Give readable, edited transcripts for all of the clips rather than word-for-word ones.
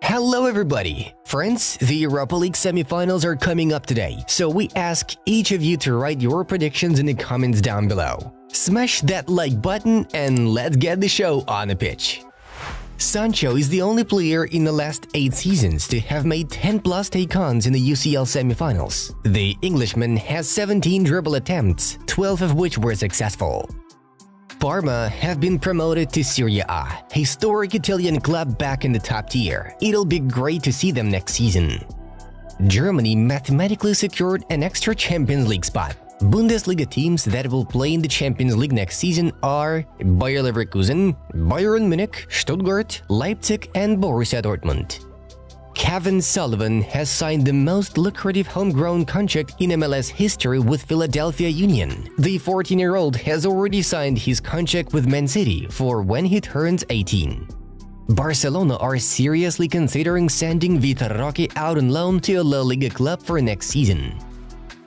Hello everybody! Friends, the Europa League semifinals are coming up today, so we ask each of you to write your predictions in the comments down below. Smash that like button and let's get the show on the pitch. Sancho is the only player in the last 8 seasons to have made 10+ take-ons in the UCL semifinals. The Englishman has 17 dribble attempts, 12 of which were successful. Parma have been promoted to Serie A, historic Italian club back in the top tier. It'll be great to see them next season. Germany mathematically secured an extra Champions League spot. Bundesliga teams that will play in the Champions League next season are Bayer Leverkusen, Bayern Munich, Stuttgart, Leipzig and Borussia Dortmund. Kevin Sullivan has signed the most lucrative homegrown contract in MLS history with Philadelphia Union. The 14-year-old has already signed his contract with Man City for when he turns 18. Barcelona are seriously considering sending Vitor Roque out on loan to a La Liga club for next season.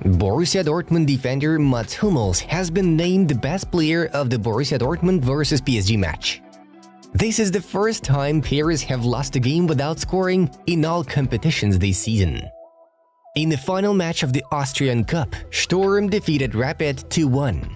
Borussia Dortmund defender Mats Hummels has been named the best player of the Borussia Dortmund vs PSG match. This is the first time players have lost a game without scoring in all competitions this season. In the final match of the Austrian Cup, Sturm defeated Rapid 2-1.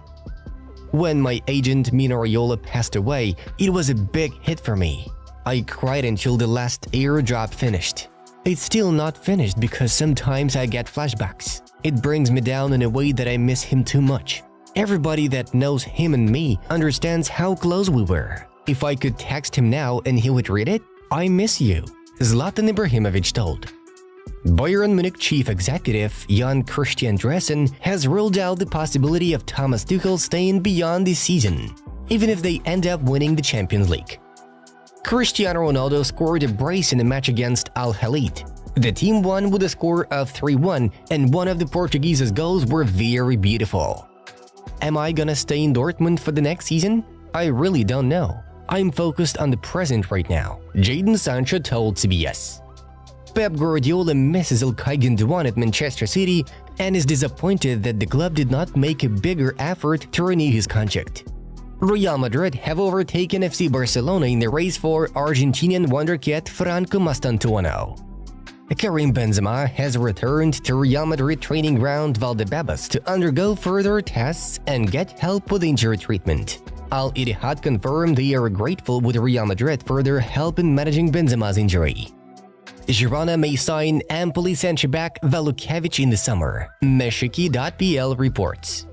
When my agent Mino Raiola passed away, it was a big hit for me. I cried until the last airdrop finished. It's still not finished because sometimes I get flashbacks. It brings me down in a way that I miss him too much. Everybody that knows him and me understands how close we were. If I could text him now and he would read it, I miss you, Zlatan Ibrahimovic told. Bayern Munich chief executive Jan Christian Dressen has ruled out the possibility of Thomas Tuchel staying beyond this season, even if they end up winning the Champions League. Cristiano Ronaldo scored a brace in a match against Al Hilal. The team won with a score of 3-1 and one of the Portuguese's goals were very beautiful. Am I gonna stay in Dortmund for the next season? I really don't know. I'm focused on the present right now, Jadon Sancho told CBS. Pep Guardiola misses Ilkay Gundogan at Manchester City and is disappointed that the club did not make a bigger effort to renew his contract. Real Madrid have overtaken FC Barcelona in the race for Argentinian wonderkid Franco Mastantuono. Karim Benzema has returned to Real Madrid training ground Valdebebas to undergo further tests and get help with injury treatment. Al Ittihad confirmed they are grateful with Real Madrid for their help in managing Benzema's injury. Girona may sign Empoli centre-back Valukevic in the summer, Meshiki.pl reports.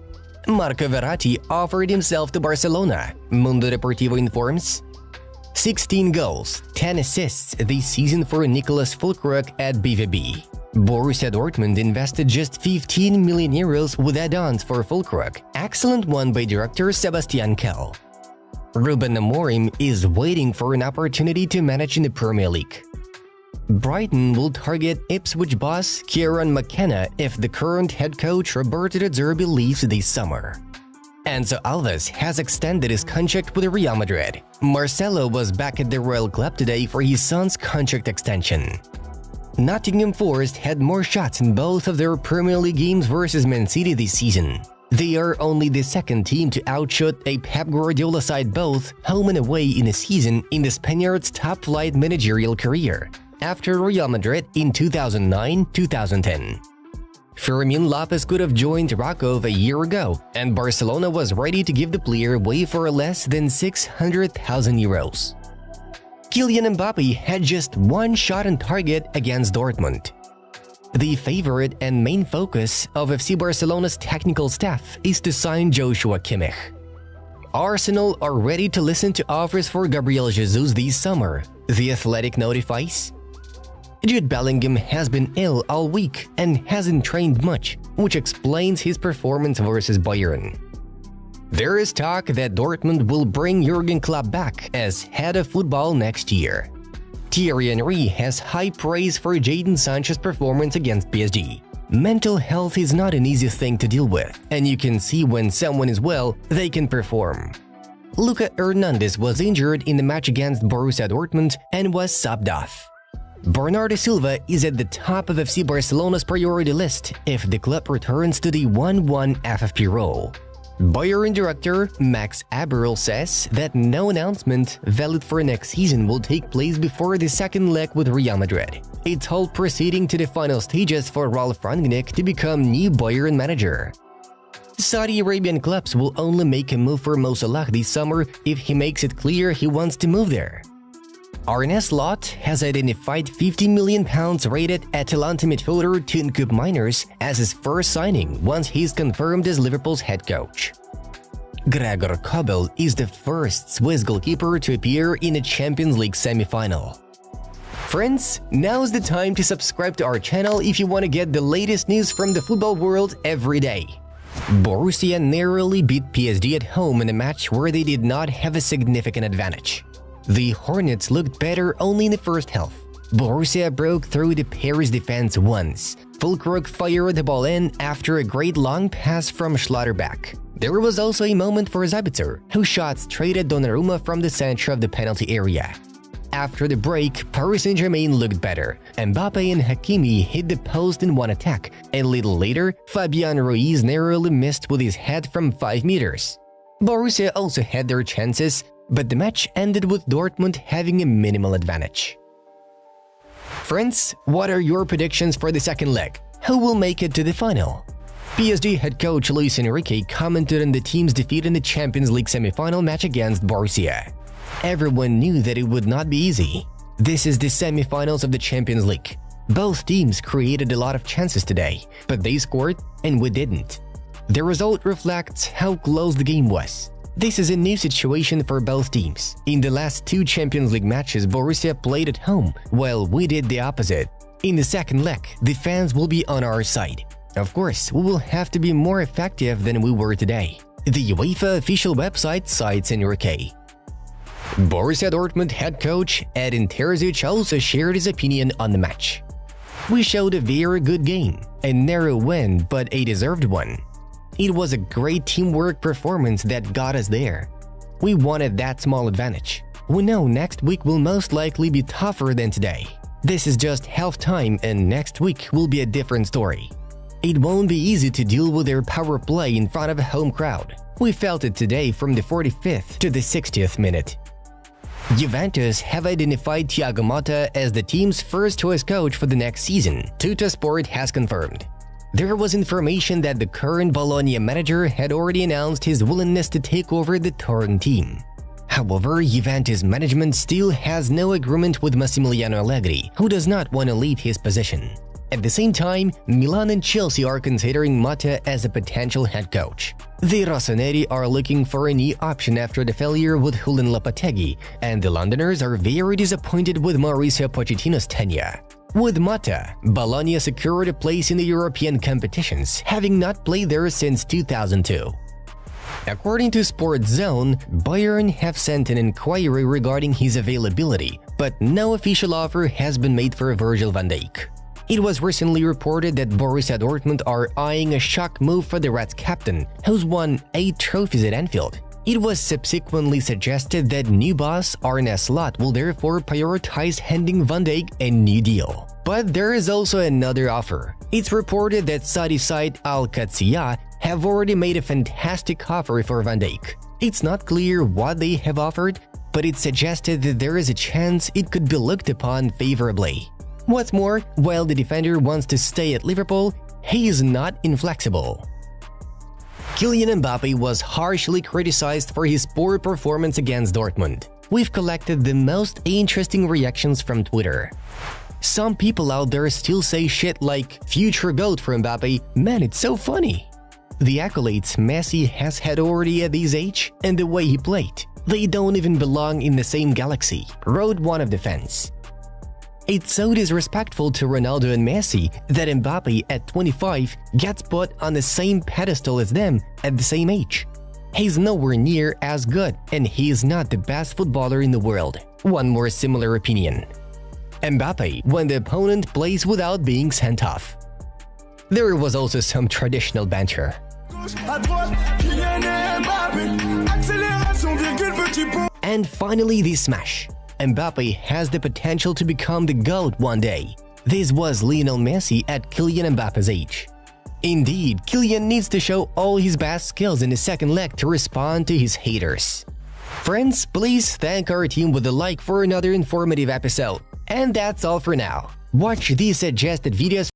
Marco Verratti offered himself to Barcelona, Mundo Deportivo informs. 16 goals, 10 assists this season for Nicolas Füllkrug at BVB. Borussia Dortmund invested just 15 million euros with add-ons for Füllkrug. Excellent one by director Sebastian Kehl. Ruben Amorim is waiting for an opportunity to manage in the Premier League. Brighton will target Ipswich boss Kieran McKenna if the current head coach Roberto De Zerbi leaves this summer. Enzo Alves has extended his contract with Real Madrid. Marcelo was back at the Royal Club today for his son's contract extension. Nottingham Forest had more shots in both of their Premier League games versus Man City this season. They are only the second team to outshoot a Pep Guardiola side both home and away in a season in the Spaniard's top-flight managerial career, after Real Madrid in 2009-2010. Fermin Lopez could have joined Rakov a year ago, and Barcelona was ready to give the player away for less than 600,000 euros. Kylian Mbappe had just one shot on target against Dortmund. The favorite and main focus of FC Barcelona's technical staff is to sign Joshua Kimmich. Arsenal are ready to listen to offers for Gabriel Jesus this summer, The Athletic notifies. Jude Bellingham has been ill all week and hasn't trained much, which explains his performance versus Bayern. There is talk that Dortmund will bring Jurgen Klopp back as head of football next year. Thierry Henry has high praise for Jadon Sancho's performance against PSG. Mental health is not an easy thing to deal with, and you can see when someone is well, they can perform. Luka Hernandez was injured in the match against Borussia Dortmund and was subbed off. Bernardo Silva is at the top of FC Barcelona's priority list if the club returns to the 1-1 FFP role. Bayern director Max Eberl says that no announcement valid for next season will take place before the second leg with Real Madrid. It's all proceeding to the final stages for Ralf Rangnick to become new Bayern manager. Saudi Arabian clubs will only make a move for Mo Salah this summer if he makes it clear he wants to move there. Arne Slot has identified £50 million rated Atalanta midfielder Tunkup Miners as his first signing once he's confirmed as Liverpool's head coach. Gregor Kobel is the first Swiss goalkeeper to appear in a Champions League semi-final. Friends, now's the time to subscribe to our channel if you want to get the latest news from the football world every day. Borussia narrowly beat PSG at home in a match where they did not have a significant advantage. The Hornets looked better only in the first half. Borussia broke through the Paris defense once. Füllkrug fired the ball in after a great long pass from Schlotterbeck. There was also a moment for Sabitzer, who shot straight at Donnarumma from the center of the penalty area. After the break, Paris Saint-Germain looked better. Mbappe and Hakimi hit the post in one attack. A little later, Fabian Ruiz narrowly missed with his head from 5 meters. Borussia also had their chances, but the match ended with Dortmund having a minimal advantage. Friends, what are your predictions for the second leg? Who will make it to the final? PSG head coach Luis Enrique commented on the team's defeat in the Champions League semi-final match against Borussia. Everyone knew that it would not be easy. This is the semi-finals of the Champions League. Both teams created a lot of chances today, but they scored and we didn't. The result reflects how close the game was. This is a new situation for both teams. In the last 2 Champions League matches, Borussia played at home, while we did the opposite. In the second leg, the fans will be on our side. Of course, we will have to be more effective than we were today. The UEFA official website cites Enrique. Borussia Dortmund head coach Edin Terzic also shared his opinion on the match. We showed a very good game, a narrow win but a deserved one. It was a great teamwork performance that got us there. We wanted that small advantage. We know next week will most likely be tougher than today. This is just half-time and next week will be a different story. It won't be easy to deal with their power play in front of a home crowd. We felt it today from the 45th to the 60th minute. Juventus have identified Thiago Motta as the team's first choice coach for the next season, Tuttosport has confirmed. There was information that the current Bologna manager had already announced his willingness to take over the touring team. However, Juventus management still has no agreement with Massimiliano Allegri, who does not want to leave his position. At the same time, Milan and Chelsea are considering Motta as a potential head coach. The Rossoneri are looking for a new option after the failure with Julen Lopetegui, and the Londoners are very disappointed with Mauricio Pochettino's tenure. With Motta, Bologna secured a place in the European competitions, having not played there since 2002. According to Sports Zone, Bayern have sent an inquiry regarding his availability, but no official offer has been made for Virgil van Dijk. It was recently reported that Borussia Dortmund are eyeing a shock move for the Reds captain, who's won 8 trophies at Anfield. It was subsequently suggested that new boss Arne Slot will therefore prioritize handing Van Dijk a new deal. But there is also another offer. It's reported that Saudi side Al Qadsiya have already made a fantastic offer for Van Dijk. It's not clear what they have offered, but it's suggested that there is a chance it could be looked upon favorably. What's more, while the defender wants to stay at Liverpool, he is not inflexible. Kylian Mbappe was harshly criticized for his poor performance against Dortmund. We've collected the most interesting reactions from Twitter. Some people out there still say shit like "future GOAT for Mbappe, man, it's so funny." The accolades Messi has had already at his age and the way he played, they don't even belong in the same galaxy, wrote one of the fans. It's so disrespectful to Ronaldo and Messi that Mbappe at 25 gets put on the same pedestal as them at the same age. He's nowhere near as good and he is not the best footballer in the world. One more similar opinion. Mbappe when the opponent plays without being sent off. There was also some traditional banter. And finally the smash. Mbappe has the potential to become the GOAT one day. This was Lionel Messi at Kylian Mbappe's age. Indeed, Kylian needs to show all his best skills in the second leg to respond to his haters. Friends, please thank our team with a like for another informative episode. And that's all for now. Watch these suggested videos